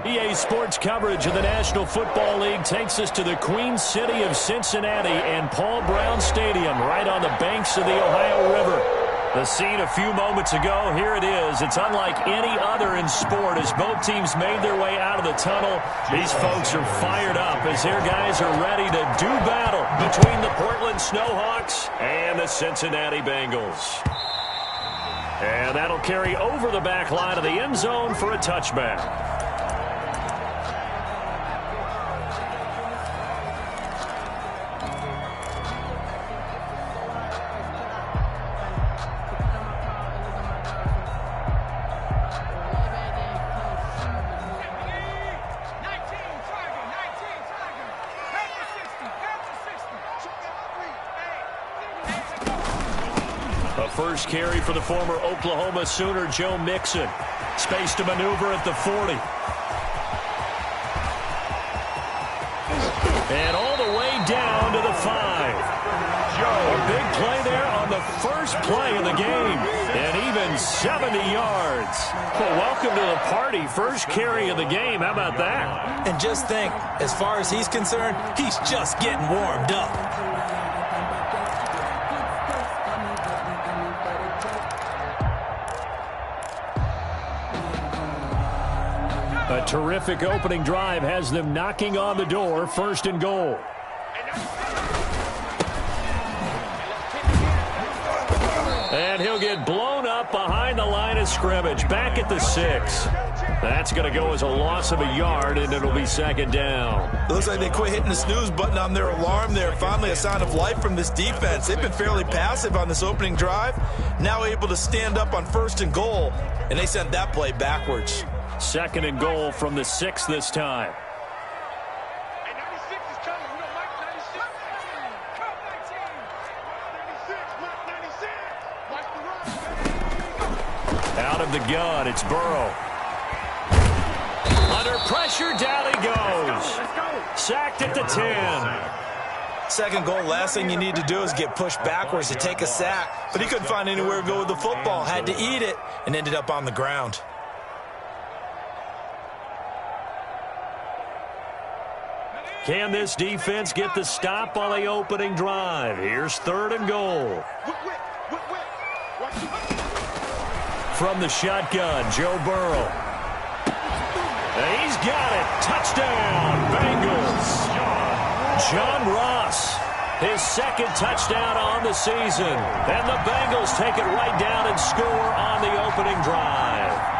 EA Sports coverage of the National Football League takes us to the Queen City of Cincinnati and Paul Brown Stadium right on the banks of the Ohio River. The scene a few moments ago, here it is. It's unlike any other in sport as both teams made their way out of the tunnel. These folks are fired up as their guys are ready to do battle between the Portland Snowhawks and the Cincinnati Bengals. And that'll carry over the back line of the end zone for a touchback. First carry for the former Oklahoma Sooner, Joe Mixon. Space to maneuver at the 40. And all the way down to the 5. A big play there on the first play of the game. And even 70 yards. Well, welcome to the party. First carry of the game. How about that? And just think, as far as he's concerned, he's just getting warmed up. A terrific opening drive has them knocking on the door, 1st and goal. And he'll get blown up behind the line of scrimmage, back at the 6. That's going to go as a loss of a yard, and it'll be 2nd down. It looks like they quit hitting the snooze button on their alarm there. Finally a sign of life from this defense. They've been fairly passive on this opening drive. Now able to stand up on 1st and goal, and they sent that play backwards. 2nd and goal from the 6 this time. Out of the gun, it's Burrow. Under pressure, down he goes. Sacked at the 10. 2nd goal, last thing you need to do is get pushed backwards to take a sack. But he couldn't find anywhere to go with the football. Had to eat it and ended up on the ground. Can this defense get the stop on the opening drive? Here's 3rd and goal. From the shotgun, Joe Burrow. And he's got it. Touchdown, Bengals. John Ross, his 2nd touchdown on the season. And the Bengals take it right down and score on the opening drive.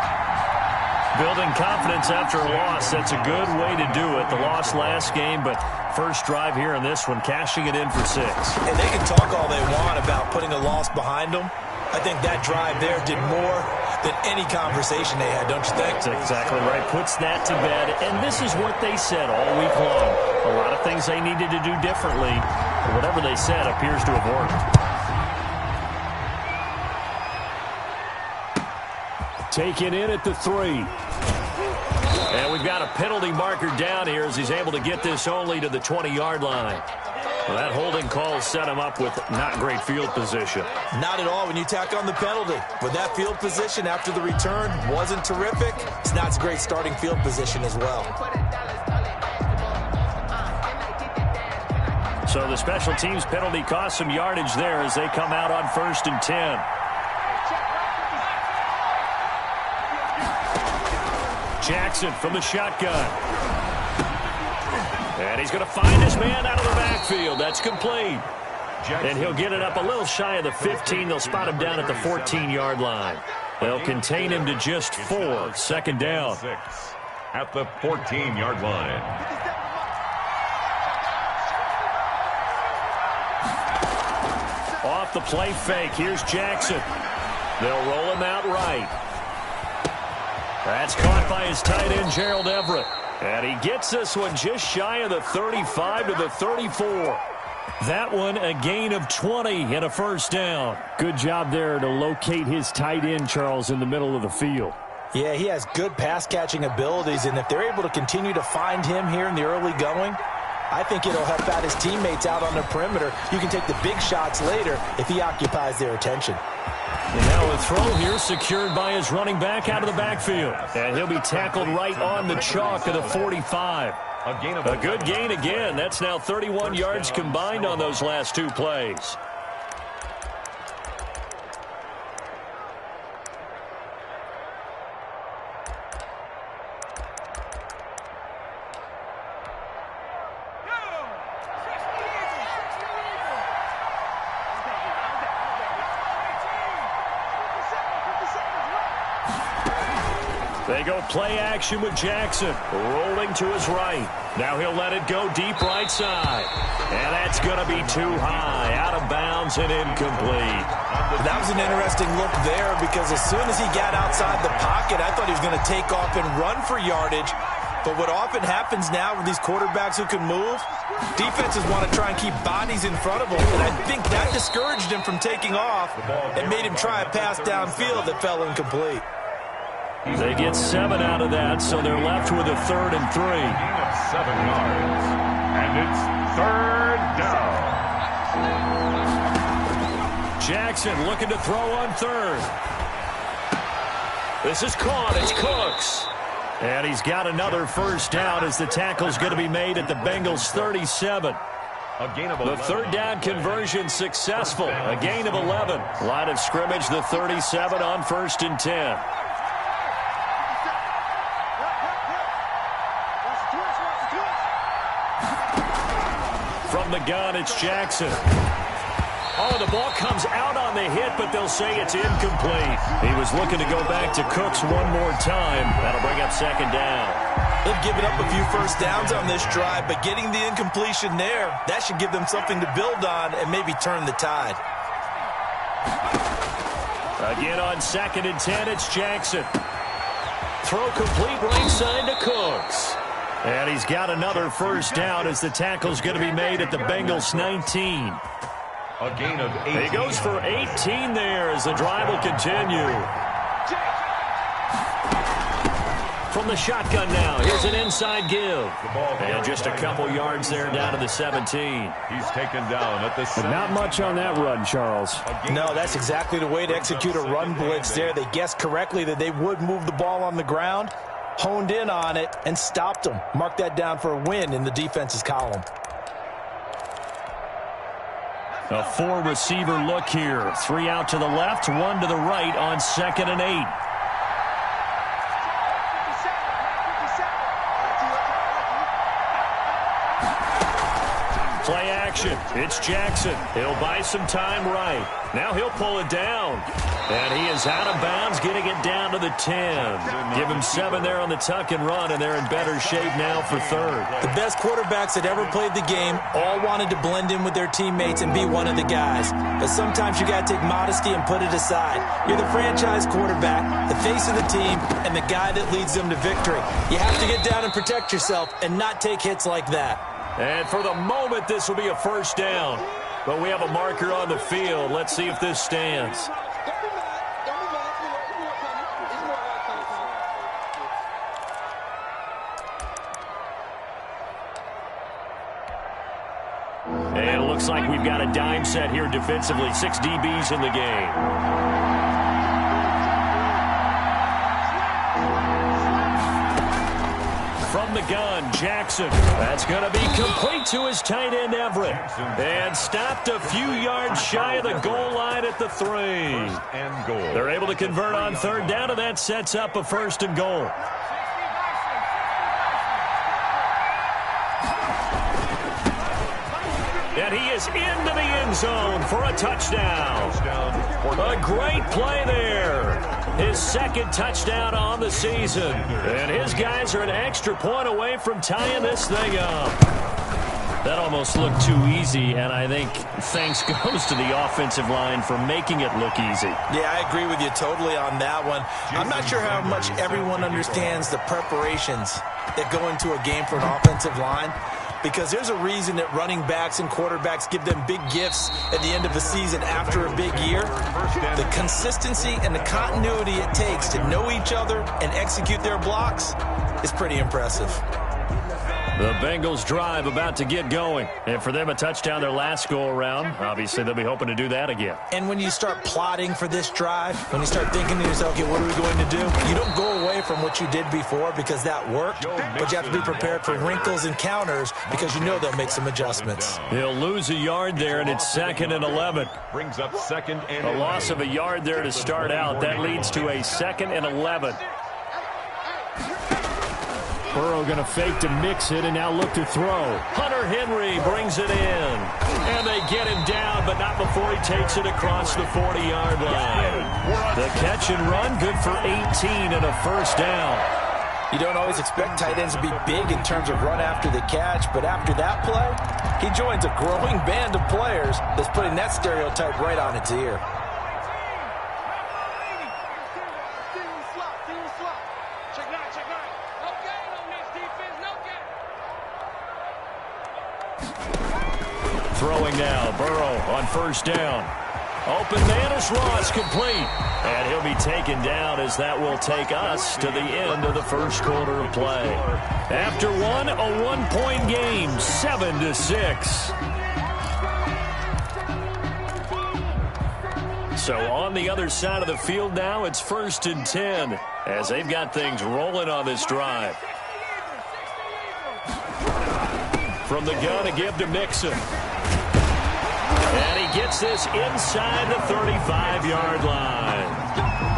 Building confidence after a loss, that's a good way to do it. The loss last game, but first drive here in this one, cashing it in for 6. And they can talk all they want about putting a loss behind them. I think that drive there did more than any conversation they had, don't you think? That's exactly right. Puts that to bed. And this is what they said all week long. A lot of things they needed to do differently. But whatever they said appears to have worked. Taken in at the 3. And we've got a penalty marker down here as he's able to get this only to the 20-yard line. Well, that holding call set him up with not great field position. Not at all when you tack on the penalty. But that field position after the return wasn't terrific. It's not a great starting field position as well. So the special teams penalty cost some yardage there as they come out on 1st and 10. Jackson from the shotgun. And he's going to find his man out of the backfield. That's complete. And he'll get it up a little shy of the 15. They'll spot him down at the 14-yard line. They'll contain him to just 4. 2nd down. At the 14-yard line. Off the play fake. Here's Jackson. They'll roll him out right. That's caught by his tight end, Gerald Everett. And he gets this one just shy of the 35 to the 34. That one a gain of 20 and a 1st down. Good job there to locate his tight end, Charles, in the middle of the field. Yeah, he has good pass-catching abilities, and if they're able to continue to find him here in the early going, I think it'll help out his teammates out on the perimeter. You can take the big shots later if he occupies their attention. And now a throw here secured by his running back out of the backfield. And he'll be tackled right on the chalk of the 45. A good gain again. That's now 31 yards combined on those last two plays. They go play action with Jackson, rolling to his right. Now he'll let it go deep right side. And that's going to be too high, out of bounds and incomplete. That was an interesting look there because as soon as he got outside the pocket, I thought he was going to take off and run for yardage. But what often happens now with these quarterbacks who can move, defenses want to try and keep bodies in front of them. And I think that discouraged him from taking off and made him try a pass downfield that fell incomplete. They get 7 out of that, so they're left with a 3rd and 3. Gain of 7 yards. And it's 3rd down. Jackson looking to throw on 3rd. This is caught. It's Cooks. And he's got another 1st down as the tackle's going to be made at the Bengals' 37. The 3rd down conversion successful. A gain of 11. Line of scrimmage, the 37 on 1st and 10. From the gun, it's Jackson. Oh, the ball comes out on the hit, but they'll say it's incomplete. He was looking to go back to Cooks one more time. That'll bring up 2nd down. They've given up a few 1st downs on this drive, but getting the incompletion there, that should give them something to build on and maybe turn the tide. Again on 2nd and 10, it's Jackson. Throw complete right side to Cooks. And he's got another 1st down as the tackle's going to be made at the Bengals' 19. A gain of 18. He goes for 18 there as the drive will continue. From the shotgun now, here's an inside give. And just a couple yards there down to the 17. He's taken down at the 7. Not much on that run, Charles. No, that's exactly the way to execute a run blitz there. They guessed correctly that they would move the ball on the ground, honed in on it, and stopped them. Mark that down for a win in the defense's column. A 4-receiver look here. 3 out to the left, 1 to the right on 2nd and 8. Play action. It's Jackson. He'll buy some time right. Now he'll pull it down. And he is out of bounds, getting it down to the 10. Give him 7 there on the tuck and run, and they're in better shape now for 3rd. The best quarterbacks that ever played the game all wanted to blend in with their teammates and be one of the guys. But sometimes you got to take modesty and put it aside. You're the franchise quarterback, the face of the team, and the guy that leads them to victory. You have to get down and protect yourself and not take hits like that. And for the moment, this will be a 1st down. But we have a marker on the field. Let's see if this stands. And it looks like we've got a dime set here defensively. 6 DBs in the game. From the gun, Jackson. That's going to be complete to his tight end, Everett. And stopped a few yards shy of the goal line at the 3. And goal. They're able to convert on 3rd down, and that sets up a 1st and goal. And he is into the end zone for a touchdown. A great play there. His 2nd touchdown on the season. And his guys are an extra point away from tying this thing up. That almost looked too easy, and I think thanks goes to the offensive line for making it look easy. Yeah, I agree with you totally on that one. I'm not sure how much everyone understands the preparations that go into a game for an offensive line, because there's a reason that running backs and quarterbacks give them big gifts at the end of the season after a big year. The consistency and the continuity it takes to know each other and execute their blocks is pretty impressive. The Bengals drive about to get going. And for them, a touchdown their last go-around. Obviously, they'll be hoping to do that again. And when you start plotting for this drive, when you start thinking to yourself, okay, what are we going to do? You don't go away from what you did before because that worked, but you have to be prepared for wrinkles and counters because you know they'll make some adjustments. He'll lose a yard there, and it's 2nd and 11. Brings up 2nd and A loss of a yard there to start out. That leads to a 2nd and 11. Burrow going to fake to mix it and now look to throw. Hunter Henry brings it in. And they get him down, but not before he takes it across the 40-yard line. The catch and run, good for 18 and a first down. You don't always expect tight ends to be big in terms of run after the catch, but after that play, he joins a growing band of players that's putting that stereotype right on its ear. Throwing now, Burrow on first down. Open man is Ross, complete. And he'll be taken down as that will take us to the end of the first quarter of play. After one, a one-point game, 7-6. So on the other side of the field now, it's 1st and 10 as they've got things rolling on this drive. From the gun, a give to Mixon. And he gets this inside the 35-yard line.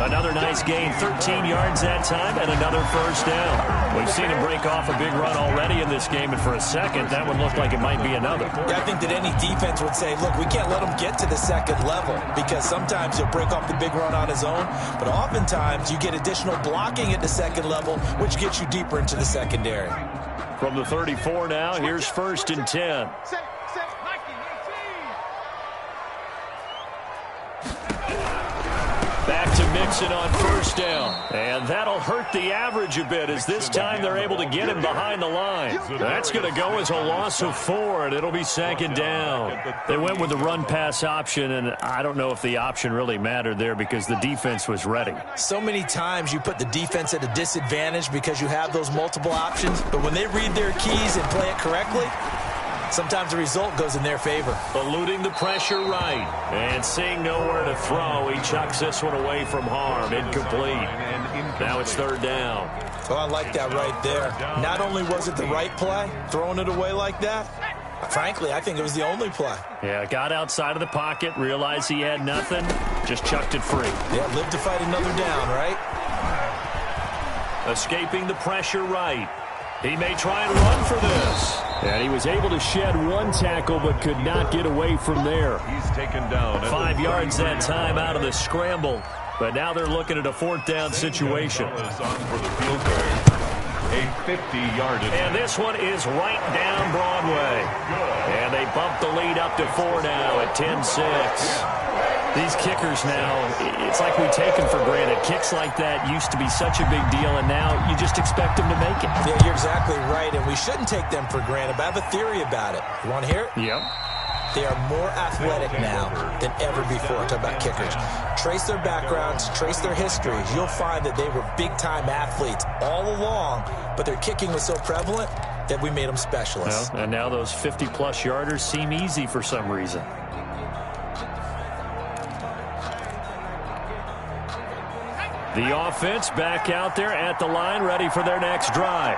Another nice gain, 13 yards that time, and another first down. We've seen him break off a big run already in this game, and for a second, that one looked like it might be another. Yeah, I think that any defense would say, look, we can't let him get to the second level because sometimes he'll break off the big run on his own, but oftentimes you get additional blocking at the second level, which gets you deeper into the secondary. From the 34 now, here's 1st and 10. Back to Mixon on first down. And that'll hurt the average a bit as this time they're able to get him behind the line. That's going to go as a loss of 4, and it'll be 2nd down. They went with the run-pass option, and I don't know if the option really mattered there because the defense was ready. So many times you put the defense at a disadvantage because you have those multiple options, but when they read their keys and play it correctly, sometimes the result goes in their favor. Eluding the pressure right. And seeing nowhere to throw, he chucks this one away from harm. Incomplete. Now it's 3rd down. Oh, I like that right there. Not only was it the right play, throwing it away like that, frankly, I think it was the only play. Yeah, got outside of the pocket, realized he had nothing, just chucked it free. Yeah, live to fight another down, right? Escaping the pressure right. He may try and run for this. And he was able to shed one tackle but could not get away from there. He's taken down. 5 yards that time out of the scramble. But now they're looking at a 4th down situation. A 50-yard attempt. And this one is right down Broadway. And they bump the lead up to 4 now at 10-6. These kickers now, it's like we take them for granted. Kicks like that used to be such a big deal, and now you just expect them to make it. Yeah, you're exactly right, and we shouldn't take them for granted. But I have a theory about it. You want to hear it? Yep. They are more athletic now than ever before. Talk about kickers. Trace their backgrounds, trace their histories. You'll find that they were big-time athletes all along, but their kicking was so prevalent that we made them specialists. Well, and now those 50-plus yarders seem easy for some reason. The offense back out there at the line, ready for their next drive.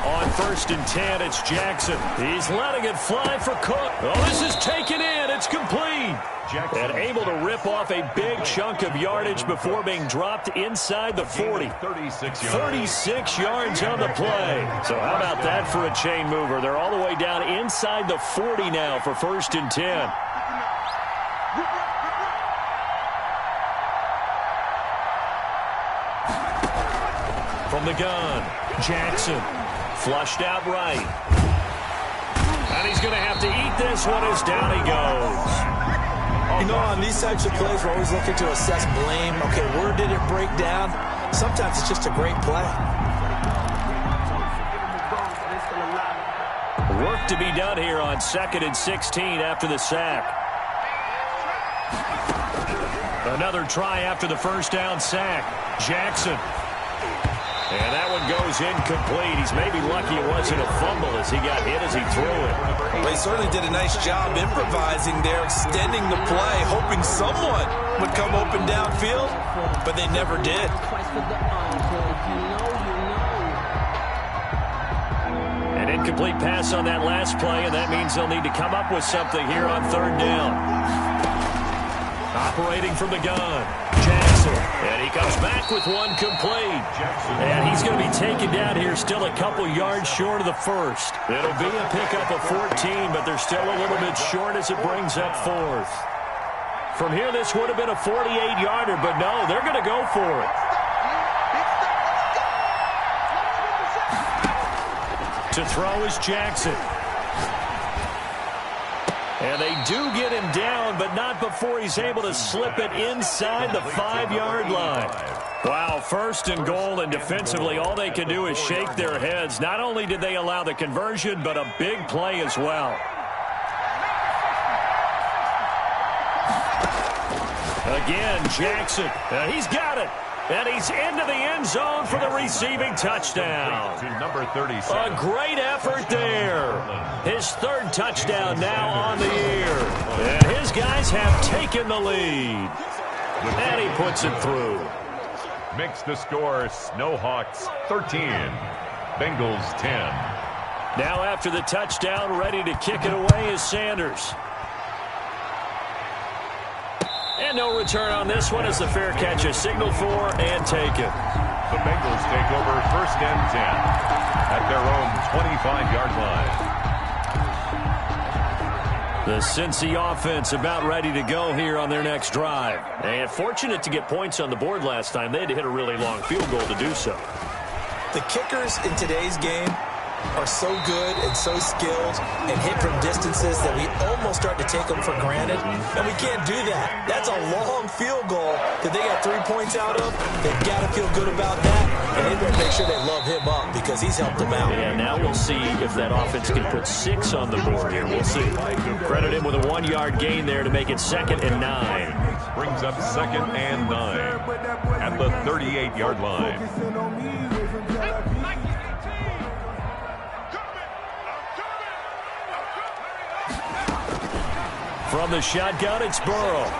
On 1st and 10, it's Jackson. He's letting it fly for Cook. Oh, this is taken in. It's complete. Jackson. And able to rip off a big chunk of yardage before being dropped inside the 40. 36 yards on the play. So how about that for a chain mover? They're all the way down inside the 40 now for 1st and 10. From the gun, Jackson. Flushed out right. And he's going to have to eat this one as down he goes. You know, on these types of plays, we're always looking to assess blame. Okay, where did it break down? Sometimes it's just a great play. Work to be done here on 2nd and 16 after the sack. Another try after the first down sack. Jackson. And that one goes goes incomplete. He's maybe lucky it wasn't a fumble as he got hit as he threw it. Well, he certainly did a nice job improvising there, extending the play, hoping someone would come open downfield, but they never did. An incomplete pass on that last play, and that means they'll need to come up with something here on third down. Operating from the gun, Jackson, and he comes back with one complete. And he's going to be taken down here still a couple yards short of the first. It'll be a pickup of 14, but they're still a little bit short as it brings up fourth. From here, this would have been a 48-yarder, but no, they're going to go for it. To throw is Jackson. And they do get him down, but not before he's able to slip it inside the 5-yard line. Wow, first and goal, and defensively all they can do is shake their heads. Not only did they allow the conversion, but a big play as well. Again, Jackson. He's got it. And he's into the end zone for the receiving touchdown. Number 37. A great effort there. His third touchdown now on the year. And his guys have taken the lead. And he puts it through. Makes the score Snowhawks 13, Bengals 10. Now after the touchdown, ready to kick it away is Sanders. And no return on this one as the fair catch is signaled for and taken. The Bengals take over first and 10 at their own 25-yard line. The Cincy offense about ready to go here on their next drive. And fortunate to get points on the board last time. They had to hit a really long field goal to do so. The kickers in today's game are so good and so skilled and hit from distances that we almost start to take them for granted. And we can't do that. That's a long field goal that they got 3 points out of. They've got to feel good about that. And they better make sure they love him up because he's helped them out. Yeah, now we'll see if that offense can put 6 on the board here. We'll see. Credit him with a 1-yard gain there to make it 2nd and 9. Brings up 2nd and 9 at the 38-yard line. From the shotgun, it's Burrow.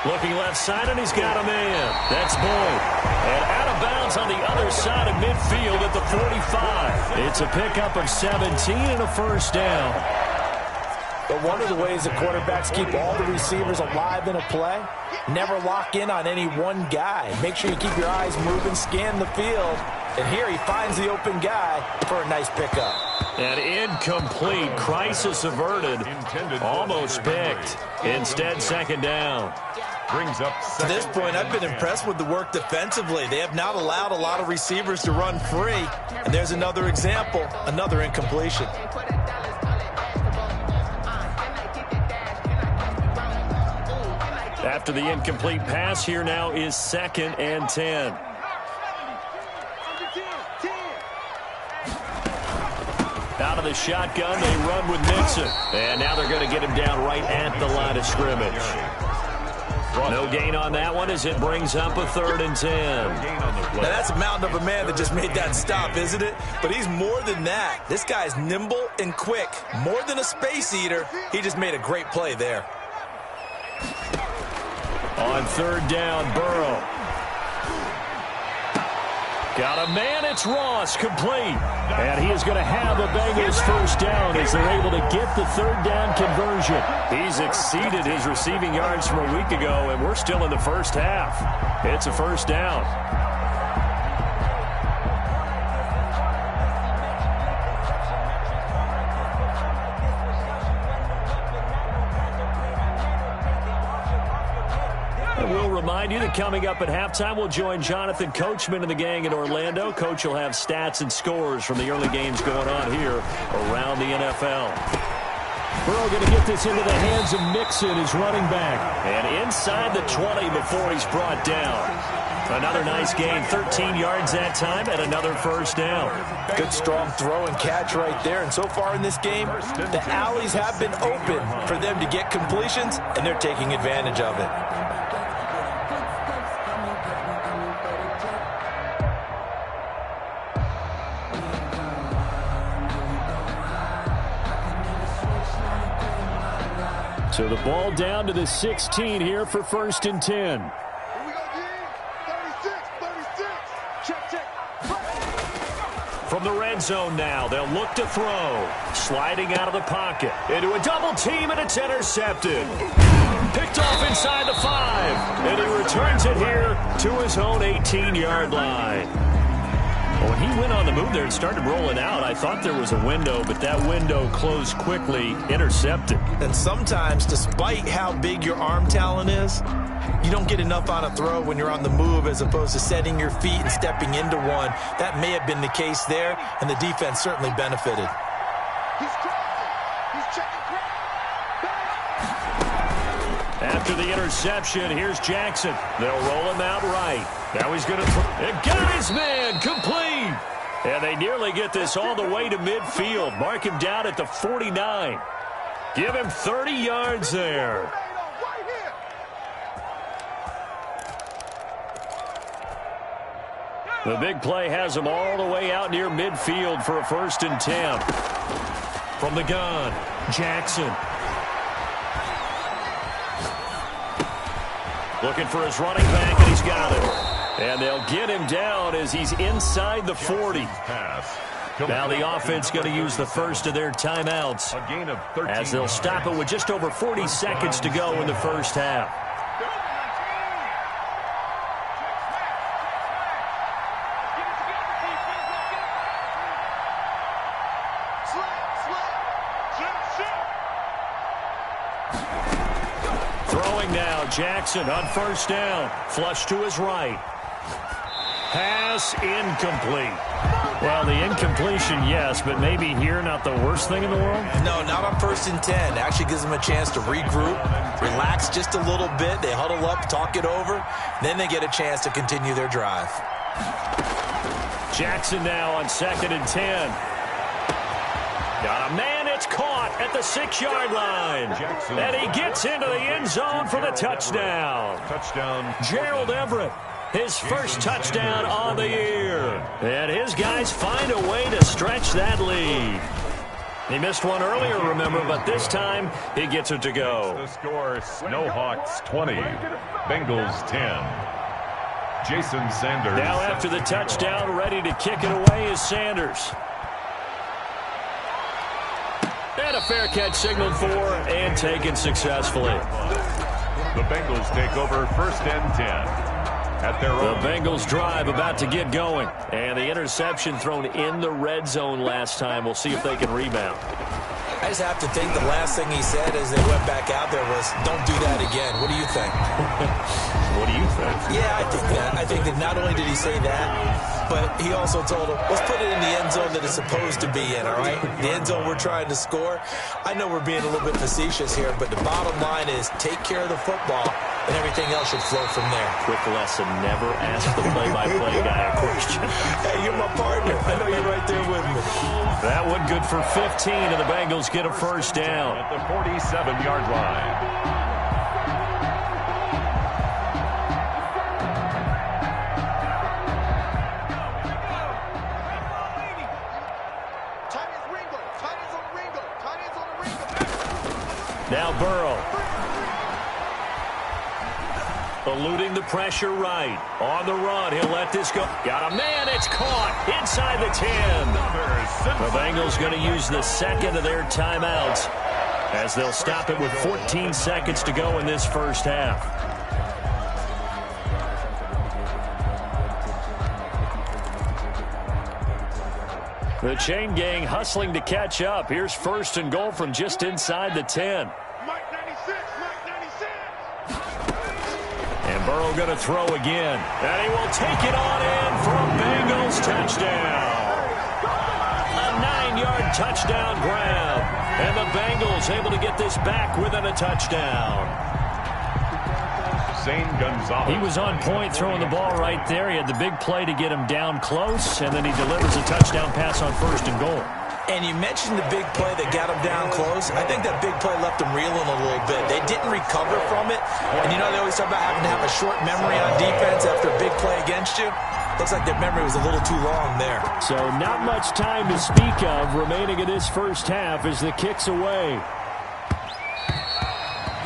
Looking left side, and he's got a man. That's Boyd. And out of bounds on the other side of midfield at the 45. It's a pickup of 17 and a first down. But one of the ways the quarterbacks keep all the receivers alive in a play, never lock in on any one guy. Make sure you keep your eyes moving, scan the field. And here he finds the open guy for a nice pickup. And incomplete. Crisis averted. Almost picked. Instead, 2nd down. Brings up to this point, I've been impressed with the work defensively. They have not allowed a lot of receivers to run free. And there's another example, another incompletion. After the incomplete pass, here now is 2nd and 10. Out of the shotgun, they run with Mixon. And now they're going to get him down right at the line of scrimmage. No gain on that one as it brings up a 3rd and 10. Now that's a mountain of a man that just made that stop, isn't it? But he's more than that. This guy's nimble and quick. More than a space eater. He just made a great play there. On 3rd down, Burrow. Got a man, it's Ross, complete. And he is going to have a Bengals first down as they're able to get the 3rd down conversion. He's exceeded his receiving yards from a week ago, and we're still in the first half. It's a first down. We'll remind you that coming up at halftime, we'll join Jonathan Coachman and the gang in Orlando. Coach will have stats and scores from the early games going on here around the NFL. Burrow going to get this into the hands of Mixon, his running back. And inside the 20 before he's brought down. Another nice gain, 13 yards that time, and another first down. Good strong throw and catch right there. And so far in this game, the alleys have been open for them to get completions, and they're taking advantage of it. So the ball down to the 16 here for 1st and 10. Here we go, 36. Check. From the red zone now, they'll look to throw. Sliding out of the pocket. Into a double team, and it's intercepted. Picked off inside the 5. And he returns it here to his own 18-yard line. Well, when he went on the move there and started rolling out, I thought there was a window, but that window closed quickly, intercepted. And sometimes, despite how big your arm talent is, you don't get enough on a throw when you're on the move as opposed to setting your feet and stepping into one. That may have been the case there, and the defense certainly benefited. He's crossing. He's checking crowd. After the interception, here's Jackson. They'll roll him out right. Now he's going to throw. It got his man complete. And they nearly get this all the way to midfield. Mark him down at the 49. Give him 30 yards there. The big play has him all the way out near midfield for a 1st and 10. From the gun, Jackson. Looking for his running back, and he's got it. And they'll get him down as he's inside the 40. Now the offense going to use the first of their timeouts as they'll stop it with just over 40 seconds to go in the first half. Throwing now, Jackson on 1st down. Flush to his right. Pass incomplete. Well, the incompletion, yes, but maybe here not the worst thing in the world? No, not on 1st and 10. Actually gives them a chance to regroup, relax just a little bit. They huddle up, talk it over. Then they get a chance to continue their drive. Jackson now on 2nd and 10. Got a man, it's caught at the 6-yard line. And he gets into the end zone for the touchdown. Gerald Everett. His first touchdown on the year. And his guys find a way to stretch that lead. He missed one earlier, remember, but this time he gets it to go. The score, Snowhawks 20, Bengals 10. Jason Sanders. Now after the touchdown, ready to kick it away is Sanders. And a fair catch signaled for and taken successfully. The Bengals take over 1st and 10. The Bengals drive about to get going. And the interception thrown in the red zone last time. We'll see if they can rebound. I just have to think the last thing he said as they went back out there was, don't do that again. What do you think? What do you think? Yeah, I think that not only did he say that, but he also told him, let's put it in the end zone that it's supposed to be in, all right? The end zone we're trying to score. I know we're being a little bit facetious here, but the bottom line is take care of the football, and everything else should flow from there. Quick lesson, never ask the play-by-play guy a question. Hey, you're my partner. I know you're right there with me. That one good for 15, and the Bengals get a 1st down. At the 47-yard line. Now Burrow. Eluding the pressure right. On the run, he'll let this go. Got a man, it's caught inside the 10. The Bengals going to use the second of their timeouts as they'll stop it with 14 seconds to go in this first half. The chain gang hustling to catch up. Here's 1st and goal from just inside the 10. And Burrow going to throw again. And he will take it on in for a Bengals touchdown. A 9-yard touchdown grab. And the Bengals able to get this back within a touchdown. He was on point throwing the ball right there. He had the big play to get him down close, and then he delivers a touchdown pass on 1st and goal. And you mentioned the big play that got him down close. I think that big play left him reeling a little bit. They didn't recover from it. And, you know, they always talk about having to have a short memory on defense after a big play against you. Looks like their memory was a little too long there. So not much time to speak of remaining in this first half as the kick's away.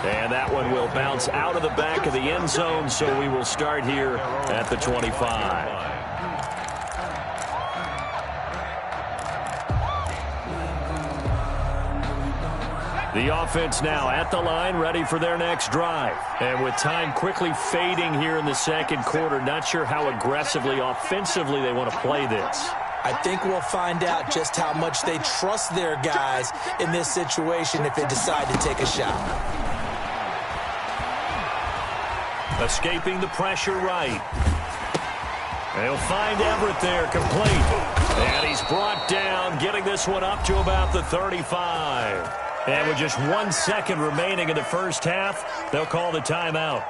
And that one will bounce out of the back of the end zone, so we will start here at the 25. The offense now at the line, ready for their next drive. And with time quickly fading here in the second quarter, not sure how aggressively, offensively they want to play this. I think we'll find out just how much they trust their guys in this situation if they decide to take a shot. Escaping the pressure right. They'll find Everett there, complete. And he's brought down, getting this one up to about the 35. And with just 1 second remaining in the first half, they'll call the timeout.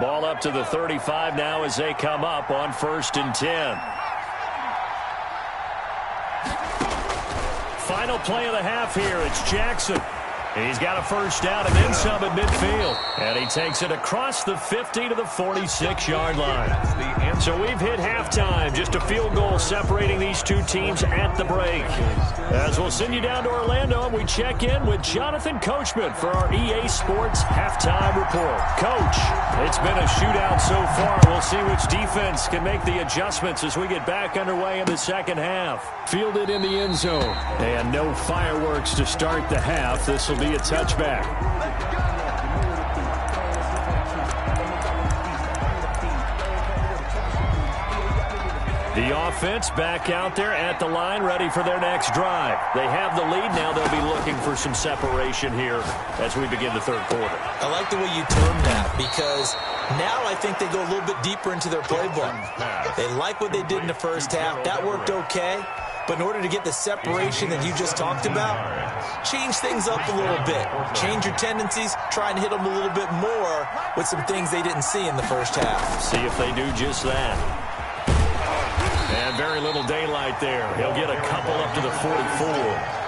Ball up to the 35 now as they come up on 1st and 10. Final play of the half here. It's Jackson. He's got a first down and then some at midfield. And he takes it across the 50 to the 46-yard line. So we've hit halftime. Just a field goal separating these two teams at the break. As we'll send you down to Orlando, we check in with Jonathan Coachman for our EA Sports Halftime Report. Coach, it's been a shootout so far. We'll see which defense can make the adjustments as we get back underway in the second half. Fielded in the end zone. And no fireworks to start the half. This will be a touchback. The offense back out there at the line, ready for their next drive. They have the lead. Now they'll be looking for some separation here as we begin the third quarter. I like the way you term that because now I think they go a little bit deeper into their playbook. They like what they did in the first half. That worked okay. But in order to get the separation that you just talked about, change things up a little bit. Change your tendencies, try and hit them a little bit more with some things they didn't see in the first half. See if they do just that. And very little daylight there. He'll get a couple up to the 44.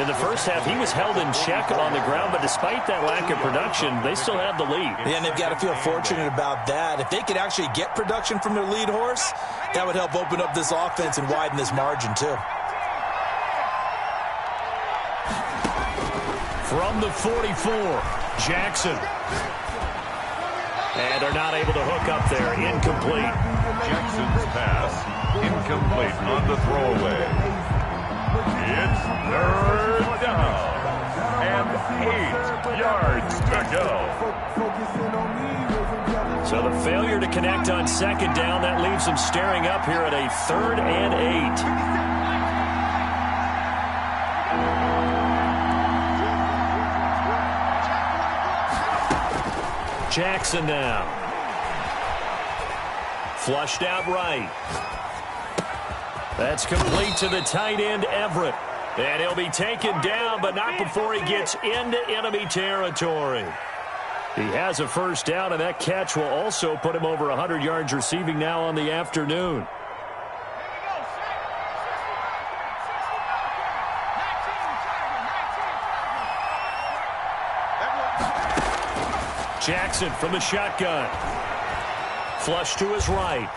In the first half, he was held in check on the ground, but despite that lack of production, they still have the lead. Yeah, and they've got to feel fortunate about that. If they could actually get production from their lead horse, that would help open up this offense and widen this margin, too. From the 44, Jackson. And they're not able to hook up there. Incomplete. Jackson's pass incomplete on the throwaway. It's 3rd down and 8 yards to go. So the failure to connect on 2nd down, that leaves them staring up here at a 3rd and 8. Jackson now. Flushed out right. That's complete to the tight end, Everett. And he'll be taken down, but not before he gets into enemy territory. He has a first down, and that catch will also put him over 100 yards receiving now on the afternoon. Jackson from the shotgun. Flush to his right.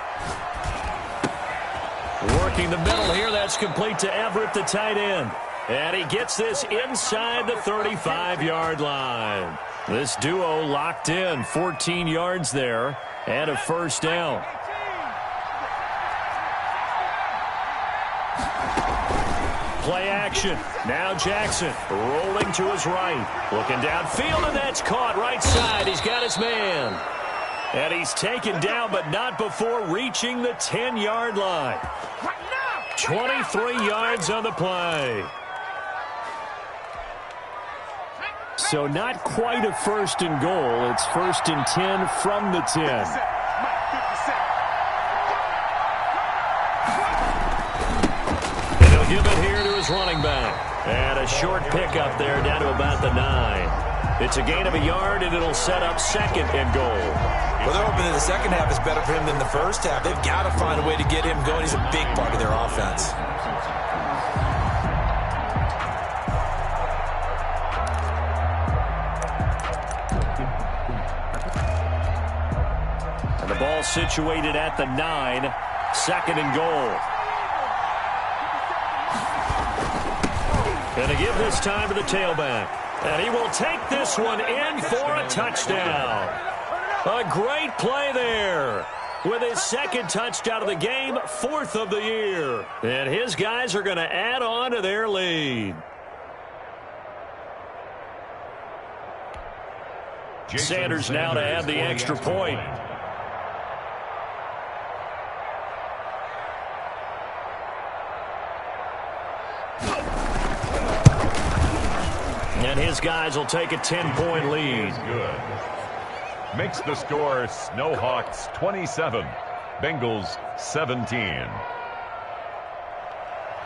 Working the middle here. That's complete to Everett, the tight end. And he gets this inside the 35-yard line. This duo locked in, 14 yards there, and a first down. Play action. Now Jackson rolling to his right. Looking downfield, and that's caught right side. He's got his man. And he's taken down, but not before reaching the 10-yard line. 23 yards on the play. So not quite a 1st and goal. It's 1st and 10 from the 10. And he'll give it here to his running back. And a short pickup there down to about the 9. It's a gain of a yard, and it'll set up 2nd and goal. Well, they're hoping that the second half is better for him than the first half. They've got to find a way to get him going. He's a big part of their offense. And the ball situated at the 9. 2nd and goal. Going to give this time to the tailback. And he will take this one in for a touchdown. A great play there. With his 2nd touchdown of the game, 4th of the year. And his guys are going to add on to their lead. Sanders now to add the extra point. And his guys will take a 10-point lead. Good. Makes the score Snowhawks 27, Bengals 17.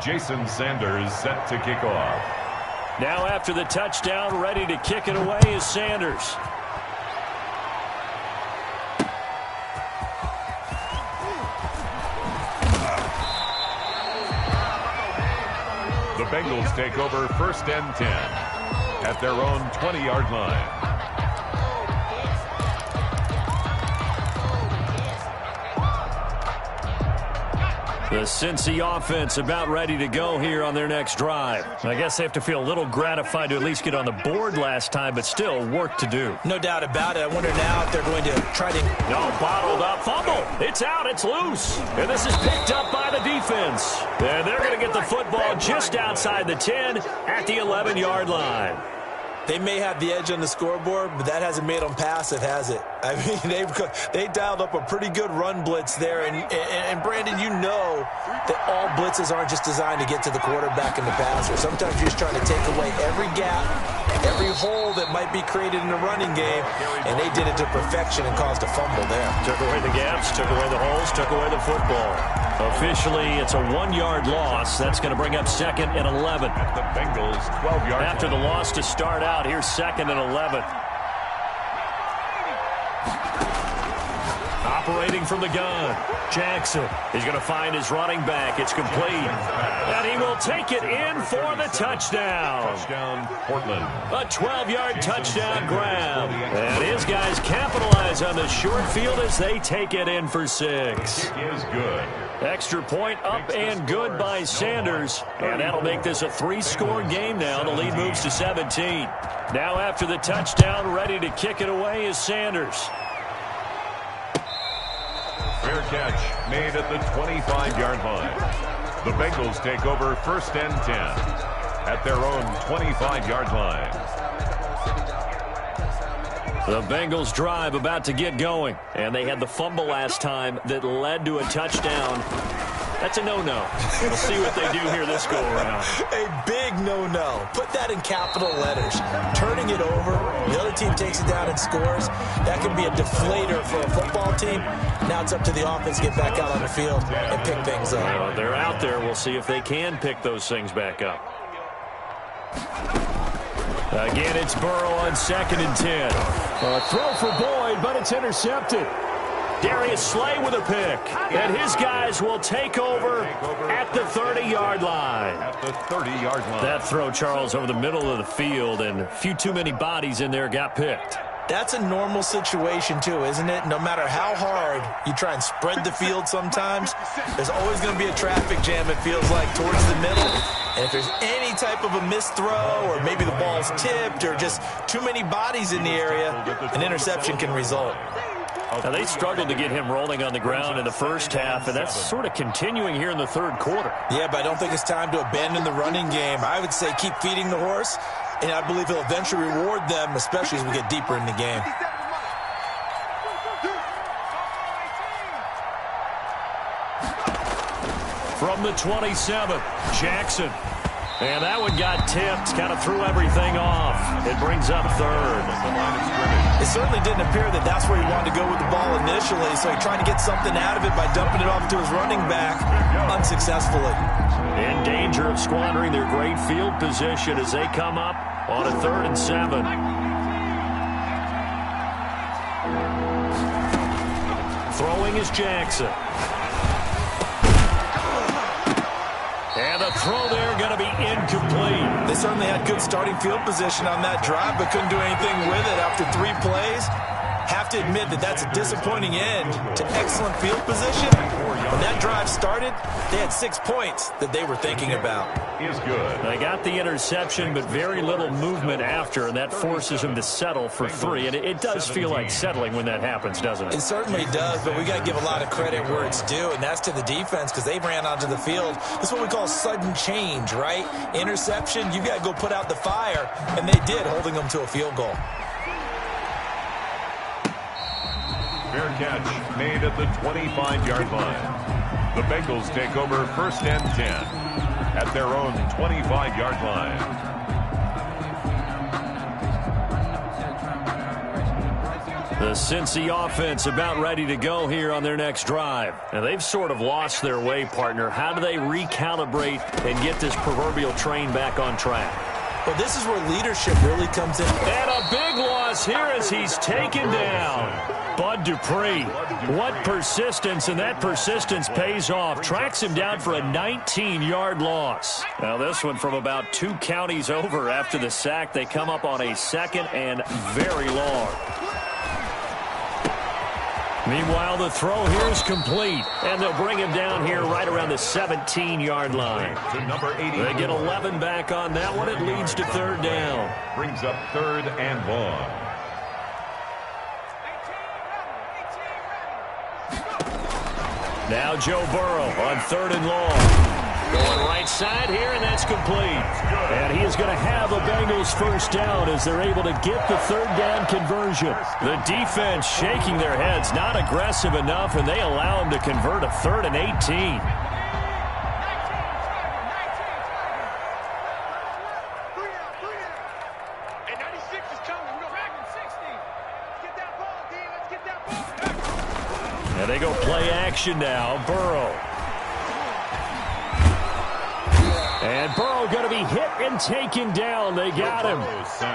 Jason Sanders set to kick off. Now after the touchdown, ready to kick it away is Sanders. The Bengals take over 1st and 10 at their own 20-yard line. The Cincy offense about ready to go here on their next drive. I guess they have to feel a little gratified to at least get on the board last time, but still work to do. No doubt about it. I wonder now if they're going to try to... No, bottled up. Fumble. It's out. It's loose. And this is picked up by the defense. And they're going to get the football just outside the 10 at the 11-yard line. They may have the edge on the scoreboard, but that hasn't made them passive, has it? I mean, they dialed up a pretty good run blitz there. And Brandon, you know that all blitzes aren't just designed to get to the quarterback and the passer. Sometimes you're just trying to take away every gap, every hole that might be created in the running game, and they did it to perfection and caused a fumble there. Took away the gaps, took away the holes, took away the football. Officially, it's a 1-yard loss. That's going to bring up 2nd and 11. At the Bengals 12-yard line. After the loss to start out, here's 2nd and 11. Operating from the gun, Jackson is going to find his running back. It's complete. And he will take it in for the touchdown. Touchdown, Portland. A 12-yard touchdown grab. And his guys capitalize on the short field as they take it in for 6. Kick is good. Extra point up and good by Sanders. And that'll make this a 3-score game now. The lead moves to 17. Now after the touchdown, ready to kick it away is Sanders. Fair catch made at the 25-yard line. The Bengals take over 1st and 10 at their own 25-yard line. The Bengals drive about to get going. And they had the fumble last time that led to a touchdown. That's a no-no. We'll see what they do here this go-around. A big no-no. Put that in capital letters. Turning it over, the other team takes it down and scores. That can be a deflator for a football team. Now it's up to the offense to get back out on the field and pick things up. Well, they're out there. We'll see if they can pick those things back up. Again, it's Burrow on 2nd and 10. A throw for Boyd, but it's intercepted. Darius Slay with a pick. And his guys will take over at the 30-yard line. At the 30-yard line. That throw, Charles, over the middle of the field, and a few too many bodies in there got picked. That's a normal situation, too, isn't it? No matter how hard you try and spread the field sometimes, there's always going to be a traffic jam, it feels like, towards the middle. And if there's any type of a missed throw, or maybe the ball's tipped, or just too many bodies in the area, an interception can result. Now, they struggled to get him rolling on the ground in the first half, and that's sort of continuing here in the third quarter. Yeah, but I don't think it's time to abandon the running game. I would say keep feeding the horse, and I believe he'll eventually reward them, especially as we get deeper in the game. From the 27, Jackson. And that one got tipped, kind of threw everything off. It brings up 3rd. It certainly didn't appear that that's where he wanted to go with the ball initially, so he tried to get something out of it by dumping it off to his running back unsuccessfully. In danger of squandering their great field position as they come up on a 3rd and 7. Throwing is Jackson. And the throw there going to be incomplete. They certainly had good starting field position on that drive, but couldn't do anything with it after 3 plays. Have to admit that that's a disappointing end to excellent field position. When that drive started, they had 6 points that they were thinking about. Is good. They got the interception, but very little movement after, and that forces them to settle for 3. And it does feel like settling when that happens, doesn't it? It certainly does, but we got to give a lot of credit where it's due, and that's to the defense because they ran onto the field. This is what we call sudden change, right? Interception, you got to go put out the fire, and they did, holding them to a field goal. Fair catch made at the 25-yard line. The Bengals take over 1st and 10 at their own 25-yard line. The Cincy offense about ready to go here on their next drive. And they've sort of lost their way, partner. How do they recalibrate and get this proverbial train back on track? Well, this is where leadership really comes in. And a big loss here as he's taken down. Bud Dupree, what persistence, and that persistence pays off. Tracks him down for a 19-yard loss. Now this one from about 2 counties over after the sack. They come up on a 2nd and very long. Meanwhile, the throw here is complete, and they'll bring him down here right around the 17-yard line. To number 80. They get 11 back on that one. It leads to 3rd down. Brings up 3rd and long. Now Joe Burrow on 3rd and long. Going right side here, and that's complete. And he is going to have a Bengals 1st down as they're able to get the 3rd down conversion. The defense shaking their heads, not aggressive enough, and they allow him to convert a 3rd and 18. And they go play action now. Burrow. And Burrow going to be hit and taken down. They got him.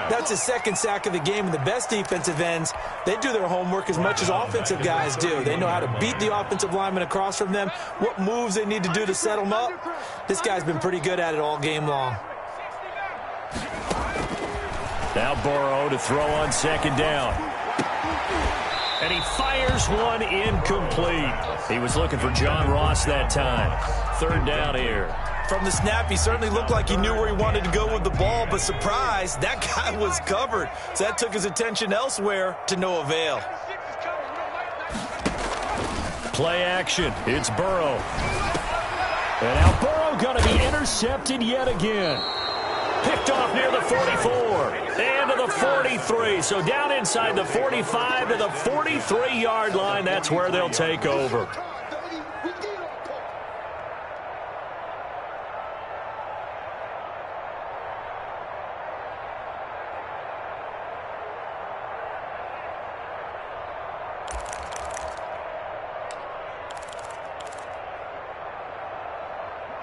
That's his 2nd sack of the game, and the best defensive ends, they do their homework as much as offensive guys do. They know how to beat the offensive lineman across from them, what moves they need to do to set them up. This guy's been pretty good at it all game long. Now Burrow to throw on 2nd down. And he fires one incomplete. He was looking for John Ross that time. 3rd down here. From the snap, he certainly looked like he knew where he wanted to go with the ball, but surprise, that guy was covered. So that took his attention elsewhere to no avail. Play action. It's Burrow. And now Burrow going to be intercepted yet again. Picked off near the 44 and to the 43. So down inside the 45 to the 43-yard line. That's where they'll take over.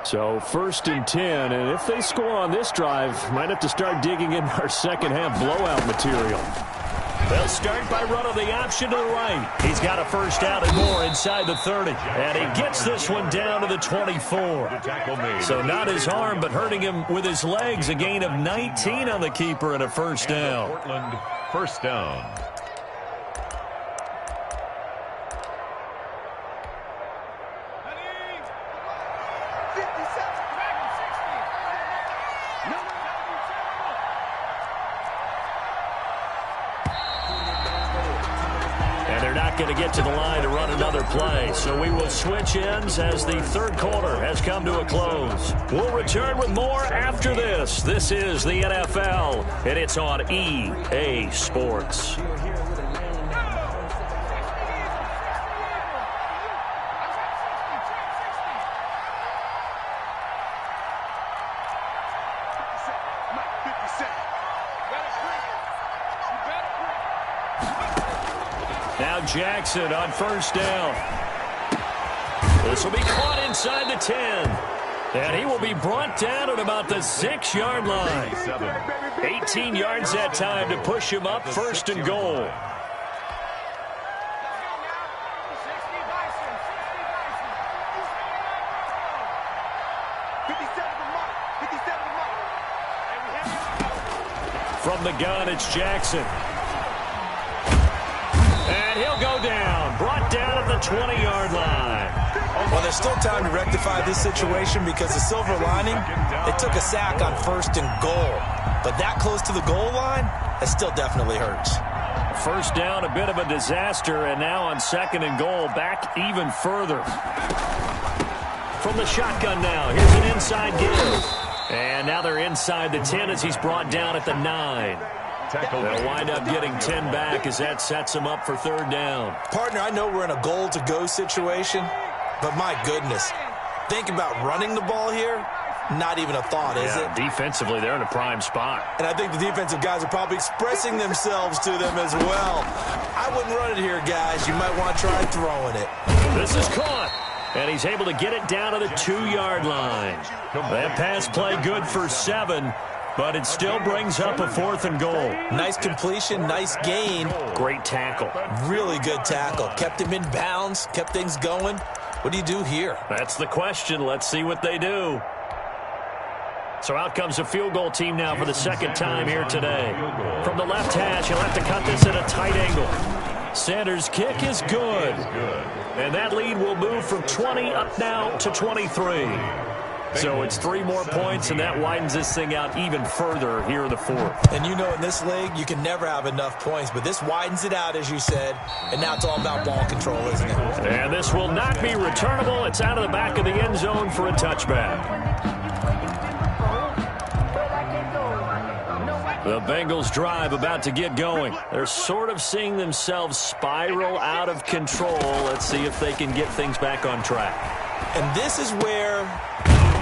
So 1st and 10, and if they score on this drive, might have to start digging in our second-half blowout material. They'll start by running the option to the right. He's got a 1st down and more inside the 30, and he gets this one down to the 24. So not his arm, but hurting him with his legs. A gain of 19 on the keeper and a 1st down. Portland 1st down. Going to get to the line to run another play. So we will switch ends as the 3rd quarter has come to a close. We'll return with more after this. This is the NFL, and it's on EA Sports. Now Jackson on 1st down. This will be caught inside the 10. And he will be brought down at about the 6-yard line. 18 yards that time to push him up 1st and goal. From the gun, it's Jackson. And he'll go down. Brought down at the 20-yard line. Well, there's still time to rectify this situation because the silver lining, they took a sack on 1st and goal. But that close to the goal line, that still definitely hurts. First down, a bit of a disaster, and now on 2nd and goal, back even further. From the shotgun now, here's an inside give. And now they're inside the 10 as he's brought down at the 9. They'll wind up getting 10 back as that sets them up for 3rd down. Partner, I know we're in a goal-to-go situation, but my goodness, think about running the ball here. Not even a thought, is it? Defensively, they're in a prime spot. And I think the defensive guys are probably expressing themselves to them as well. I wouldn't run it here, guys. You might want to try throwing it. This is caught. And he's able to get it down to the 2-yard line. That pass play good for 7, but it still brings up a 4th and goal. Nice completion, nice gain. Great tackle. Really good tackle. Kept him in bounds, kept things going. What do you do here? That's the question. Let's see what they do. So out comes a field goal team now for the 2nd time here today. From the left hash, he'll have to cut this at a tight angle. Sanders' kick is good. And that lead will move from 20 up now to 23. So it's 3 more points, and that widens this thing out even further here in the 4th. And you know in this league, you can never have enough points, but this widens it out, as you said, and now it's all about ball control, isn't it? And this will not be returnable. It's out of the back of the end zone for a touchback. The Bengals drive about to get going. They're sort of seeing themselves spiral out of control. Let's see if they can get things back on track. And this is where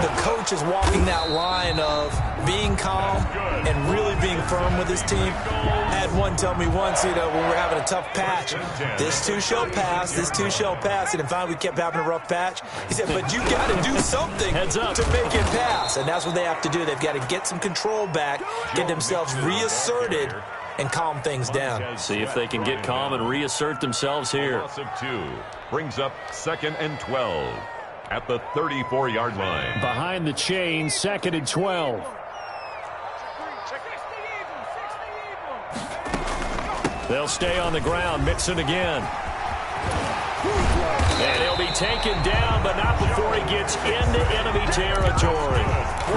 the coach is walking that line of being calm and really being firm with his team. I had one tell me once, when we're having a tough patch, this too shall pass, this too shall pass. And finally we kept having a rough patch. He said, but you got to do something to make it pass. And that's what they have to do. They've got to get some control back, get themselves reasserted, and calm things down. See if they can get calm and reassert themselves here. Loss of 2 brings up 2nd and 12 at the 34-yard line. Behind the chain, 2nd and 12. They'll stay on the ground. Mixon again. And he'll be taken down, but not before he gets into enemy territory.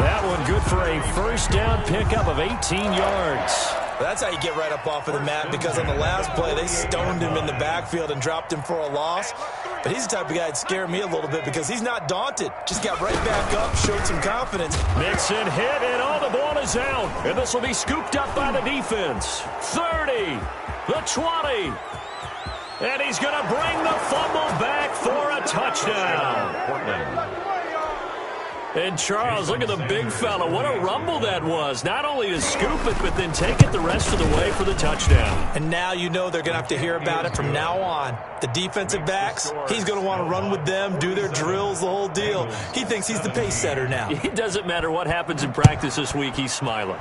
That one good for a first down pickup of 18 yards. That's how you get right up off of the mat, because on the last play, they stoned him in the backfield and dropped him for a loss. But he's the type of guy that scared me a little bit because he's not daunted. Just got right back up, showed some confidence. Mixon hit, and the ball is out. And this will be scooped up by the defense. 30, the 20. And he's going to bring the fumble back for a touchdown. Portland. And Charles, look at the big fella. What a rumble that was. Not only to scoop it, but then take it the rest of the way for the touchdown. And now you know they're going to have to hear about it from now on. The defensive backs, he's going to want to run with them, do their drills, the whole deal. He thinks he's the pace setter now. It doesn't matter what happens in practice this week. He's smiling.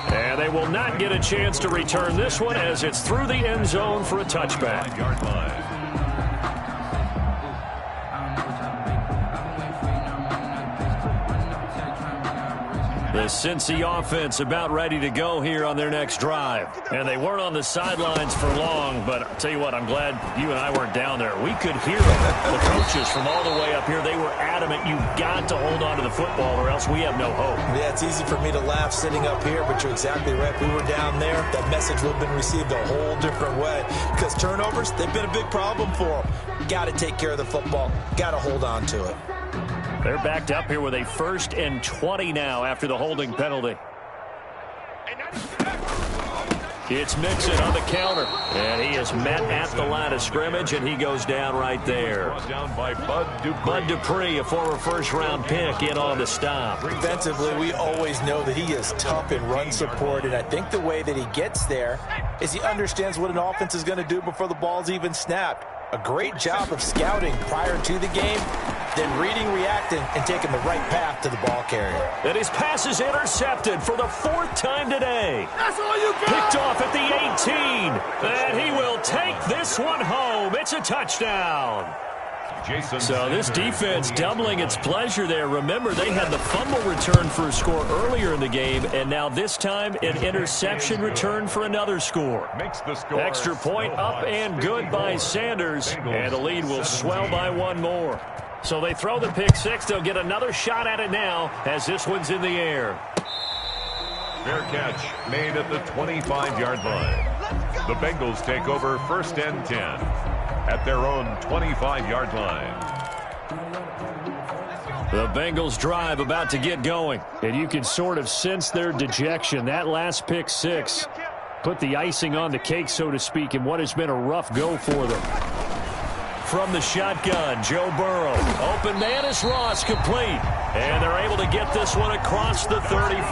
And they will not get a chance to return this one as it's through the end zone for a touchback. 5-yard line. The Cincy offense about ready to go here on their next drive. And they weren't on the sidelines for long, but I'll tell you what, I'm glad you and I weren't down there. We could hear the coaches from all the way up here. They were adamant, you've got to hold on to the football or else we have no hope. Yeah, it's easy for me to laugh sitting up here, but you're exactly right. If we were down there, that message would have been received a whole different way. Because turnovers, they've been a big problem for them. Got to take care of the football. Got to hold on to it. They're backed up here with a 1st and 20 now after the holding penalty. It's Mixon on the counter. And he is met at the line of scrimmage, and he goes down right there. Brought down by Bud Dupree, a former first-round pick, in on the stop. Defensively, we always know that he is tough in run support, and I think the way that he gets there is he understands what an offense is going to do before the ball's even snapped. A great job of scouting prior to the game, then reading, reacting, and taking the right path to the ball carrier. And his pass is intercepted for the 4th time today. That's all you got. Picked off at the 18. And he will take this one home. It's a touchdown. So this defense doubling its pleasure there. Remember, they had the fumble return for a score earlier in the game, and now this time an interception return for another score. Extra point up and good by Sanders, and the lead will swell by one more. So they throw the pick six. They'll get another shot at it now as this one's in the air. Fair catch made at the 25-yard line. The Bengals take over 1st and 10 at their own 25-yard line. The Bengals drive about to get going, and you can sort of sense their dejection. That last pick six put the icing on the cake, so to speak, in what has been a rough go for them. From the shotgun, Joe Burrow. Open man is Ross, complete. And they're able to get this one across the 35.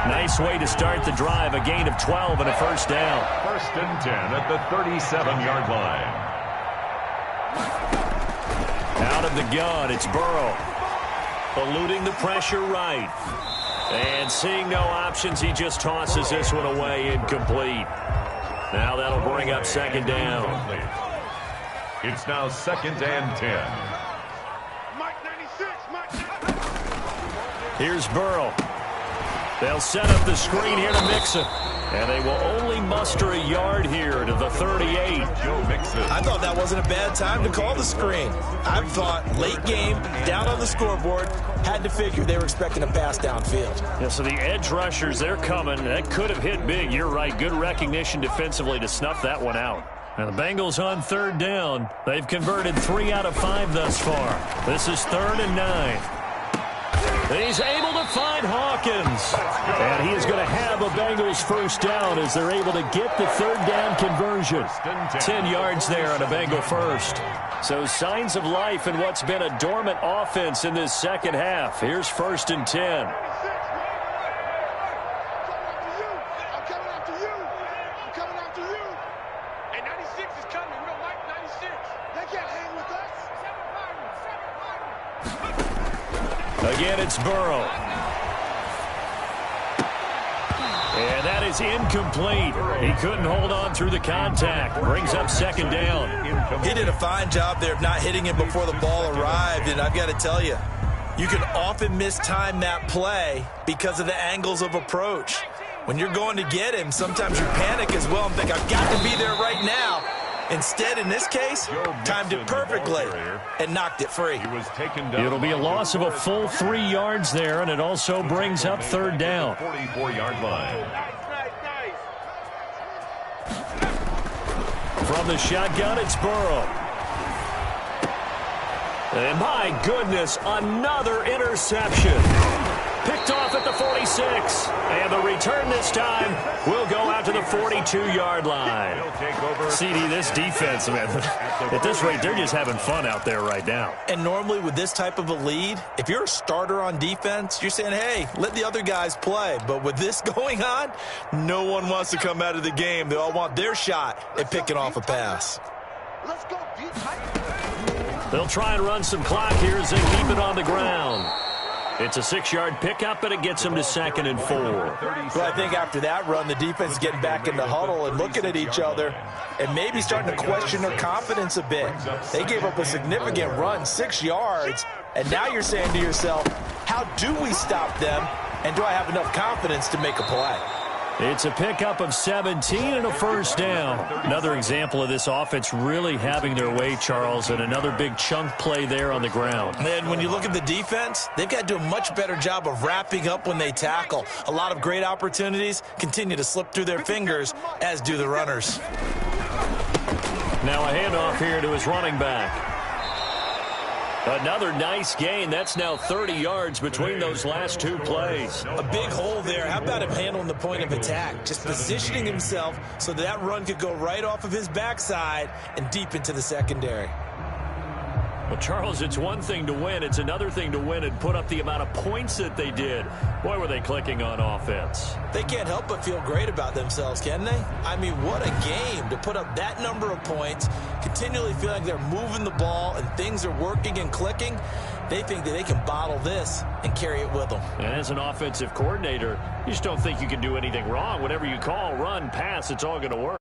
Nice way to start the drive, a gain of 12 and a first down. 1st and 10 at the 37-yard line. Out of the gun, it's Burrow. Eluding the pressure right. And seeing no options, he just tosses this one away, incomplete. Now that'll bring up 2nd down. It's now 2nd and 10. Here's Burrow. They'll set up the screen here to Mixon. And they will only muster a yard here to the 38. Joe Mixon. I thought that wasn't a bad time to call the screen. I thought late game, down on the scoreboard, had to figure they were expecting a pass downfield. Yeah, so the edge rushers, they're coming. That could have hit big. You're right. Good recognition defensively to snuff that one out. Now the Bengals on 3rd down. They've converted 3 out of 5 thus far. This is 3rd and 9. He's able to find Hawkins. And he is going to have a Bengals first down as they're able to get the 3rd down conversion. 10 yards there on a Bengal first. So signs of life in what's been a dormant offense in this second half. Here's 1st and 10. Again, it's Burrow. And that is incomplete. He couldn't hold on through the contact. Brings up 2nd down. He did a fine job there of not hitting him before the ball arrived, and I've got to tell you, you can often mistime that play because of the angles of approach. When you're going to get him, sometimes you panic as well and think, I've got to be there right now. Instead, in this case, timed it perfectly and knocked it free. It'll be a loss of a full 3 yards there, and it also brings up 3rd down. 44-yard line. From the shotgun, it's Burrow. And my goodness, another interception. Picked off at the 46. And the return this time will go out to the 42-yard line. CD, this defense, man, at this rate, they're just having fun out there right now. And normally with this type of a lead, if you're a starter on defense, you're saying, hey, let the other guys play. But with this going on, no one wants to come out of the game. They all want their shot at picking off a pass. Let's go deep. They'll try and run some clock here as they keep it on the ground. It's a 6-yard pickup, and it gets them to 2nd and 4. Well, I think after that run, the defense is getting back in the huddle and looking at each other and maybe starting to question their confidence a bit. They gave up a significant run, 6 yards, and now you're saying to yourself, how do we stop them, and do I have enough confidence to make a play? It's a pickup of 17 and a first down. Another example of this offense really having their way, Charles, and another big chunk play there on the ground. And when you look at the defense, they've got to do a much better job of wrapping up when they tackle. A lot of great opportunities continue to slip through their fingers, as do the runners. Now a handoff here to his running back. Another nice gain. That's now 30 yards between those last 2 plays. A big hole there. How about him handling the point of attack? Just positioning himself so that run could go right off of his backside and deep into the secondary. Well, Charles, it's one thing to win. It's another thing to win and put up the amount of points that they did. Boy, were they clicking on offense. They can't help but feel great about themselves, can they? I mean, what a game to put up that number of points, continually feel like they're moving the ball and things are working and clicking. They think that they can bottle this and carry it with them. And as an offensive coordinator, you just don't think you can do anything wrong. Whatever you call, run, pass, it's all going to work.